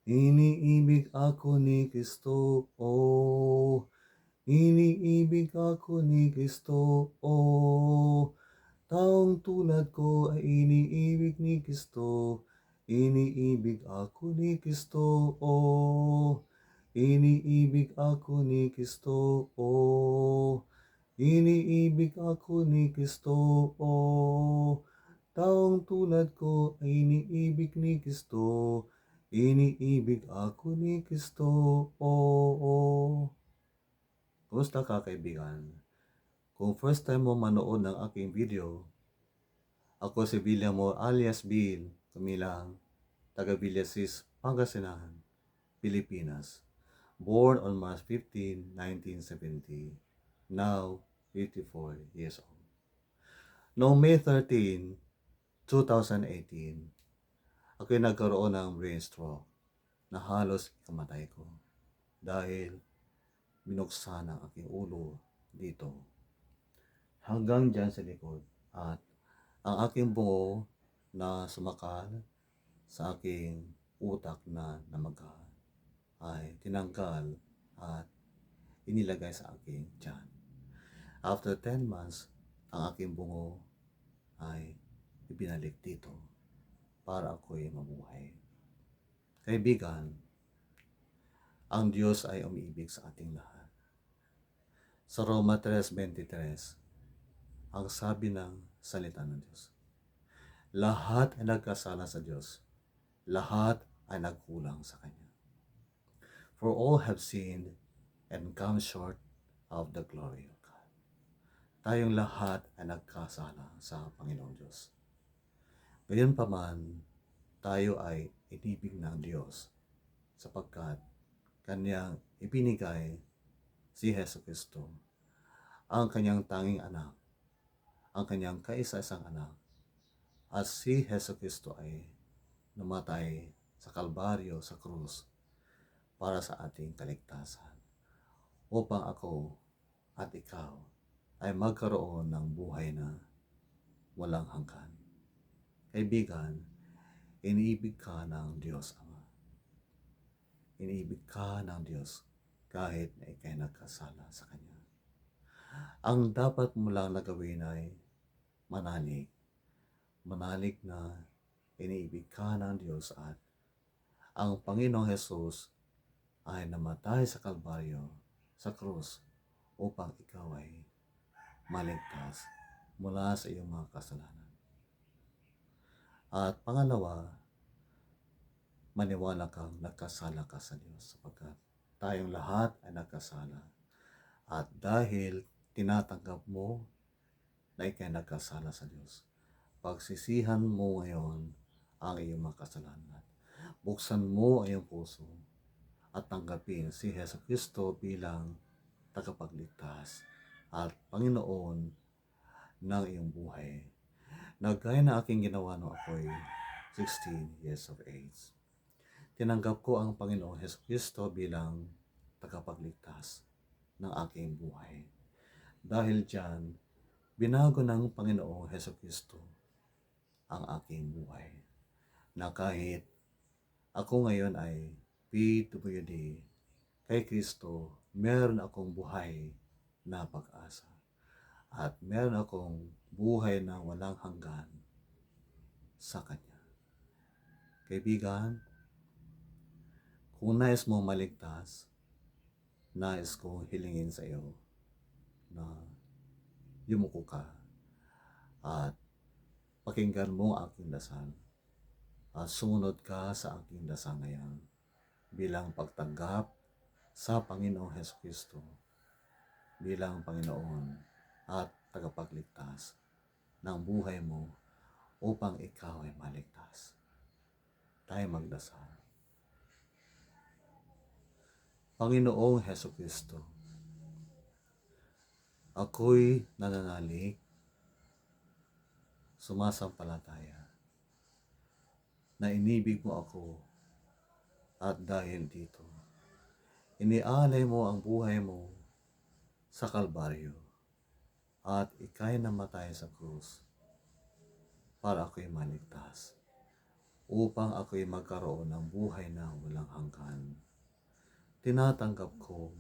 Iniibig ako ni Kristo, oh. Iniibig ako ni Kristo, oh. Taong tulad ko ay iniibig ni Kristo. Iniibig ako ni Kristo, oh. Iniibig ako ni Kristo, oh. Iniibig ako ni Kristo, oh. Taong tulad ko ay iniibig ni Kristo. Iniibig ako ni Kristo, oo. Kumusta ka, kaibigan? Kung first time mo manood ng aking video, ako si William Mo alias Bill Kumilang, taga Villasis, Pangasinan, Pilipinas. Born on March 15, 1970. Now, 54 years old. Noong May 13, 2018, ako'y nagkaroon ng brain stroke na halos ikamatay ko dahil binuksan ang aking ulo dito hanggang dyan sa likod at ang aking bungo na sumakal sa aking utak na namaga ay tinanggal at inilagay sa aking tiyan. After 10 months, ang aking bungo ay ibinalik dito para ako'y mabuhay. Kaibigan, ang Diyos ay umiibig sa ating lahat. Sa Roma 3:23, ang sabi ng salita ng Diyos, lahat ay nagkasala sa Diyos. Lahat ay nagkulang sa Kanya. For all have sinned and come short of the glory of God. Tayong lahat ay nagkasala sa Panginoong Diyos. Gayunpaman, tayo ay inibig ng Diyos sapagkat Kanyang ibinigay si Jesucristo, ang Kanyang tanging anak, ang Kanyang kaisa-isang anak, at si Jesucristo ay namatay sa Kalbaryo, sa krus, para sa ating kaligtasan, upang ako at ikaw ay magkaroon ng buhay na walang hanggan. Kaibigan, iniibig ka ng Diyos Ama. Iniibig ka ng Diyos kahit na ikay nagkasala sa Kanya. Ang dapat mo lang na gawin ay manalig. Manalig na iniibig ka ng Diyos at ang Panginoong Hesus ay namatay sa Kalbaryo, sa krus, upang ikaw ay maligtas mula sa iyong mga kasalanan. At pangalawa, maniwala kang nagkasala ka sa Diyos sapagkat tayong lahat ay nagkasala. At dahil tinatanggap mo na ikay nagkasala sa Diyos, pagsisihan mo ngayon ang iyong mga kasalanan. Buksan mo ang iyong puso at tanggapin si Jesucristo bilang tagapagligtas at Panginoon ng iyong buhay. Nagaya na aking ginawa nung ako'y 16 years of age. Tinanggap ko ang Panginoong Jesucristo bilang tagapagligtas ng aking buhay. Dahil diyan, binago ng Panginoong Jesucristo ang aking buhay. Na kahit ako ngayon ay PWD, kay Kristo, meron akong buhay na pag-asa. At meron akong buhay na walang hanggan sa Kanya. Kaibigan, kung nais mo maligtas, nais kong hilingin sa iyo na yumuko ka at pakinggan mo ang aking dasal at sumunod ka sa aking dasal ngayon bilang pagtanggap sa Panginoong Jesucristo bilang Panginoon at tagapagligtas ng buhay mo upang ikaw ay maligtas. Tayo magdasal. Panginoong Jesucristo, ako'y nananalig, sumasampalataya na inibig mo ako at dahil dito, inialay mo ang buhay mo sa Kalbaryo at ika'y namatay sa krus para ako'y maligtas. upang ako'y magkaroon ng buhay na walang hanggan. Tinatanggap ko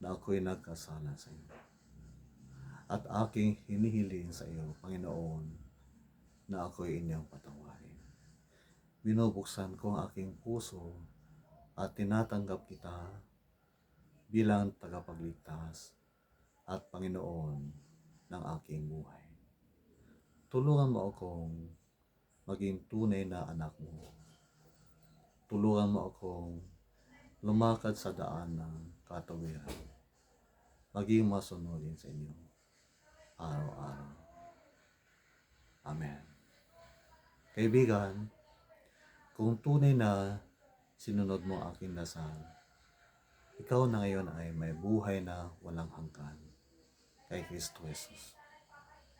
na ako'y nagkasala sa iyo. At aking hinihiling sa iyo, Panginoon, na ako'y inyong patawarin. Binubuksan ko ang aking puso at tinatanggap kita bilang tagapagligtas at Panginoon ng aking buhay. Tulungan mo akong maging tunay na anak mo. Tulungan mo akong lumakad sa daan ng katawiran. Maging masunodin sa inyo araw-araw. Amen. Kaibigan, kung tunay na sinunod mo ang aking dasal, ikaw na ngayon ay may buhay na walang hanggan kay Kristo Jesus.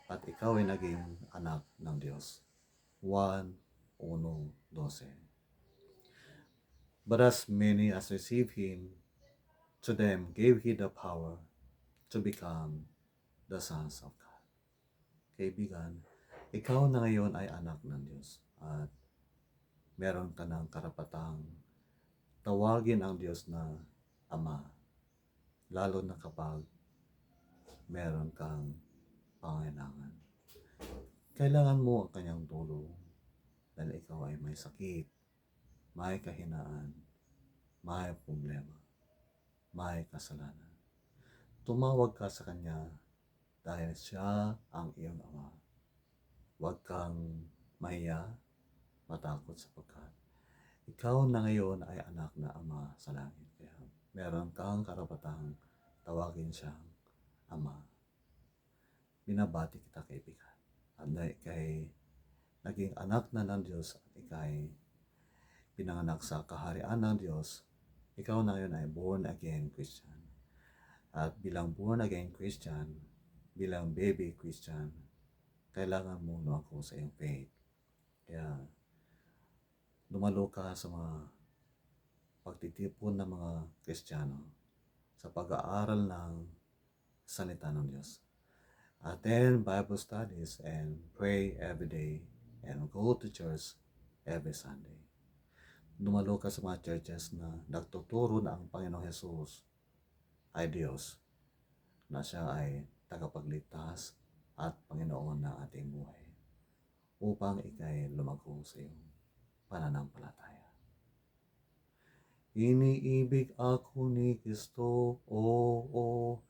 At ikaw ay naging anak ng Diyos. 1:12. But as many as received him, to them gave he the power to become the sons of God. Kaibigan, ikaw na ngayon ay anak ng Diyos at meron ka ng karapatang tawagin ang Diyos na Ama, lalo na kapag meron kang pangailangan. Kailangan mo ang kanyang tulong dahil ikaw ay may sakit, may kahinaan, may problema, may kasalanan. Tumawag ka sa kanya dahil siya ang iyong Ama. Huwag kang mahiya, matakot sapagkat ikaw na ngayon ay anak na Ama sa langit. Kaya meron kang karapatang tawagin siyang Ama. Binabati kita, kaibigan. At ikay naging anak na ng Diyos at ikay pinanganak sa kaharian ng Diyos, ikaw na ngayon ay born again Christian. At bilang born again Christian, bilang baby Christian, kailangan mo ako sa iyong faith. Kaya dumalo ka sa mga pagtitipon ng mga Kristiyano sa pag-aaral ng salita ng Diyos. Attend Bible studies and pray every day and go to church every Sunday. Dumalo ka sa mga churches na nagtuturo na ang Panginoong Jesus ay Diyos, na siya ay tagapagligtas at Panginoon ng ating buhay, upang ikay lumago sa iyong pananampalataya. Iniibig ako ni Kristo, oo.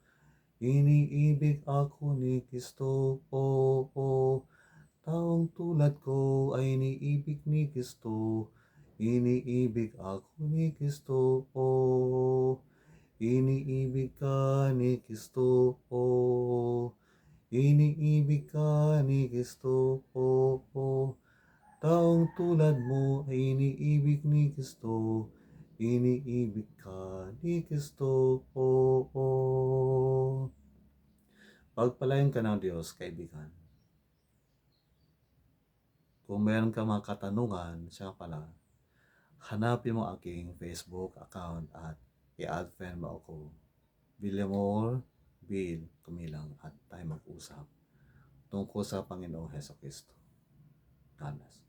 Iniibig ako ni Kristo, oo. Taong tulad ko ay iniibig ni Kristo. Iniibig ako ni Kristo, oo. Iniibig ka ni Kristo, oo. Iniibig ka ni Kristo, oo. Taong tulad mo ay iniibig ni Kristo. Iniibig ka ni Kristo, oo. Pagpalain ka ng Diyos, kaibigan. Kung meron ka mga katanungan, siya pala, hanapin mo aking Facebook account at i-add friend mo ako. Villamor Bill Kumilang at tayo mag-usap tungkol sa Panginoong Hesus Kristo. God bless.